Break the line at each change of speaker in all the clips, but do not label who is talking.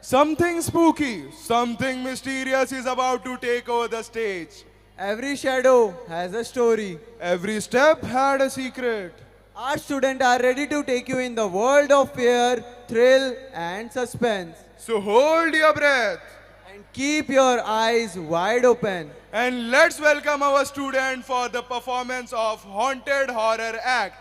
Something spooky, something mysterious is about to take over the stage.
Every shadow has a story.
Every step had a secret.
Our students are ready to take you in the world of fear, thrill, and suspense.
So hold your breath
And keep your eyes wide open.
and let's welcome our student for the performance of Haunted Horror Act.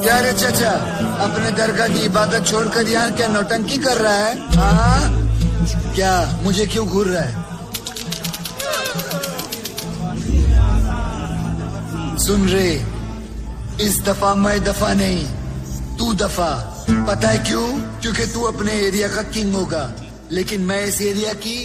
क्या रे चाचा, अपने दरगाह की इबादत छोड़कर यहाँ क्या नौटंकी कर रहा है? हाँ? क्या मुझे क्यों घूर रहा है? सुन रे, इस दफा मैं दफा नहीं, तू दफा। पता है क्यों? क्योंकि तू अपने एरिया का किंग होगा, लेकिन मैं इस एरिया की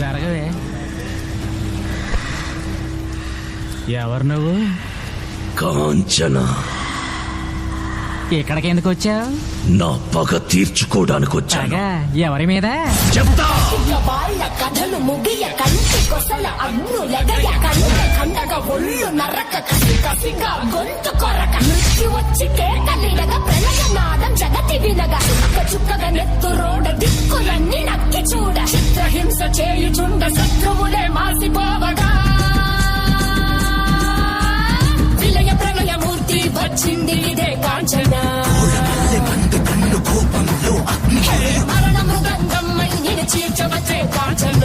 జరగవే. ఎవరు నువ్వు?
కాంచన,
ఇక్కడికి ఎందుకు వచ్చావు?
నా పగ తీర్చుకోవడానికి వచ్చాను.
పగ ఎవరి మీద?
చెప్తా.
వాళ్ళ కథలు ముగియ కంటి కొసల అన్నులెగయ కండ కండగ ఒళ్ళు నరక కసి కసిగా గొంతు కొరక మృత్యు వచ్చి కేకలిడగ ప్రళయనాదం జగతి వినగ చుక్క చుక్కగా నెత్తురోడ దిక్కులన్నీ నక్కి చూడ చిత్రహింస చేయుచుండ శత్రువులే మాసిపోవగా విలయ ప్రళయ మూర్తి వచ్చింది ఇదే కాంచన. మరణ మృదంగమ్మై నిన్ను చీల్చవచ్చే కాంచన.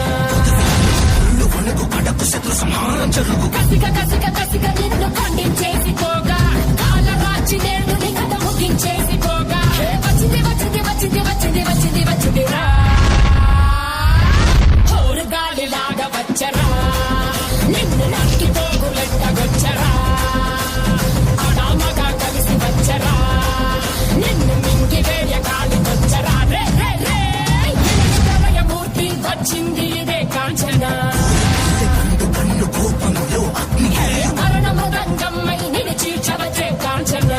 కసిక కసిక కసిక నిన్ను ఖండించేసిపోగా కాలరాచి నేడు నీ కథ ముగించేసిపోగా వచ్చింది వచ్చింది వచ్చింది వచ్చింది వచ్చింది వచ్చిందిరా హోరు గాలిలాగా వచ్చరా నిన్ను నక్కి పోగులెట్టగొచ్చరా అడామగా కలిసి వచ్చరా నిన్ను మింగి వేయ గాలి వచ్చరా రే రే రే ప్రళయమూర్తి వచ్చింది ఇదే కాంచన. మరణ మృదంగమ్మై నిన్ను చీల్చవచ్చే కాంచన.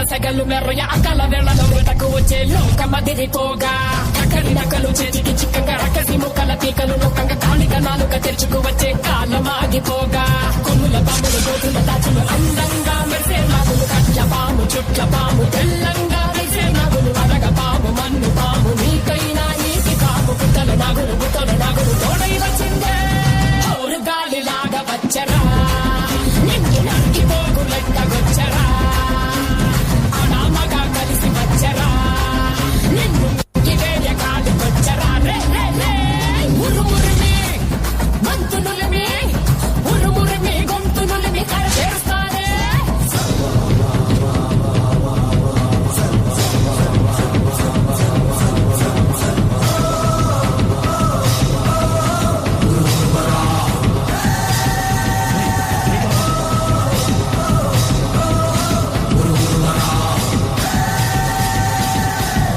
సెగలు మెర్రయ అకల వేళలో వెతకు వచ్చే లోకమదిరిపోగా అక్కడి నకలు చేతికి చిక్కగా రకసి ముక్కల పీకలు నొక్కంగా కాళిక నాలుక తెరుచుకు వచ్చే కాలం ఆగిపోగా కొమ్ముల పాములు గోతుల దాచులు అందంగా మెరిసే నాగులు కట్ల పాము చుట్ల పాము తెల్లంగా వేసే నాగులు అరగ పాము మన్ను పాము నీకైనా నీటి పాము గుట్టలు నాగులు తోడై వచ్చిందే ఔరు గాలిలాగా వచ్చరా నిన్ను నరికి పోగు లెక్కగొచ్చరా అనామగా కలిసి వచ్చరా నిన్ను ఇవేయ కాదు వచ్చరా రే రే రే ఉరుమురిమి గొంతునులిమి ఉరుమురిమి గొంతునులిమి కర చేస్తానే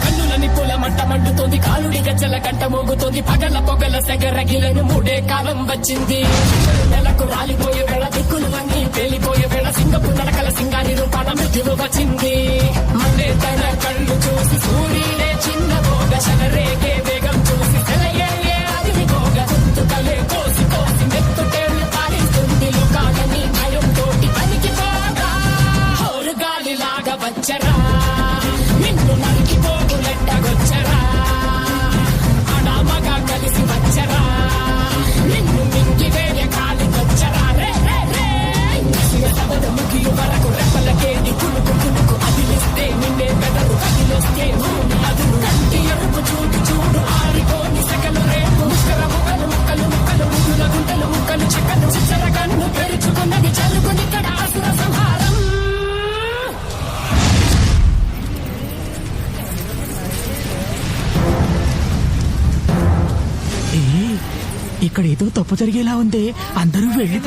కన్నులని పూల మంట మండుతోంది కాలుడి గజ్జల గంట మోగుతోంది పగల పొగల సెగరగిలను మూడే కాలం వచ్చింది నెలకు రాలిపోయే వేళ దిక్కులు అన్ని పేలిపోయే వేళ సింగపు నడకల సింగాని రూపాన మృత్యువు వచ్చింది మళ్ళీ తన కళ్ళు చూసి సూర్యుడే చిన్న భోగ శనరేగే వేగం చూసి సెలయే అదిరిపోగ చుట్టుకలే కోసి కోసి మెత్తుటేళ్లు పాలిస్తుంది లోకాలని భయం తోటి పనికి పోగా హోరు గాలిలాగా వచ్చరా నిన్ను నరికి పోగులెట్టగొచ్చరా అనామగా కలిసి వచ్చరా నిన్ను మింగి వేయ కాలి వచ్చరా రే రే రే సబద ముగియు వరకు రెప్పలకేది కులుకు కులుకు అదిలిస్తే నిన్నే బెదరు కదిలొస్తే భూమి అదురు కంటి ఎరుపు చూడు చూడు ఆరిపోని సకలు రేపు ముక్కల ముక్కలు ముక్కలు ముక్కలు ముగ్గుల గుంటలు ముక్కలు చెక్కలు చిచ్చర కన్ను పెరుచుకున్నది జరుగునిక్కడ అసుర సంహారం
ఇక్కడ ఏదో తప్పు జరిగేలా ఉంది అందరూ వెళ్ళిపో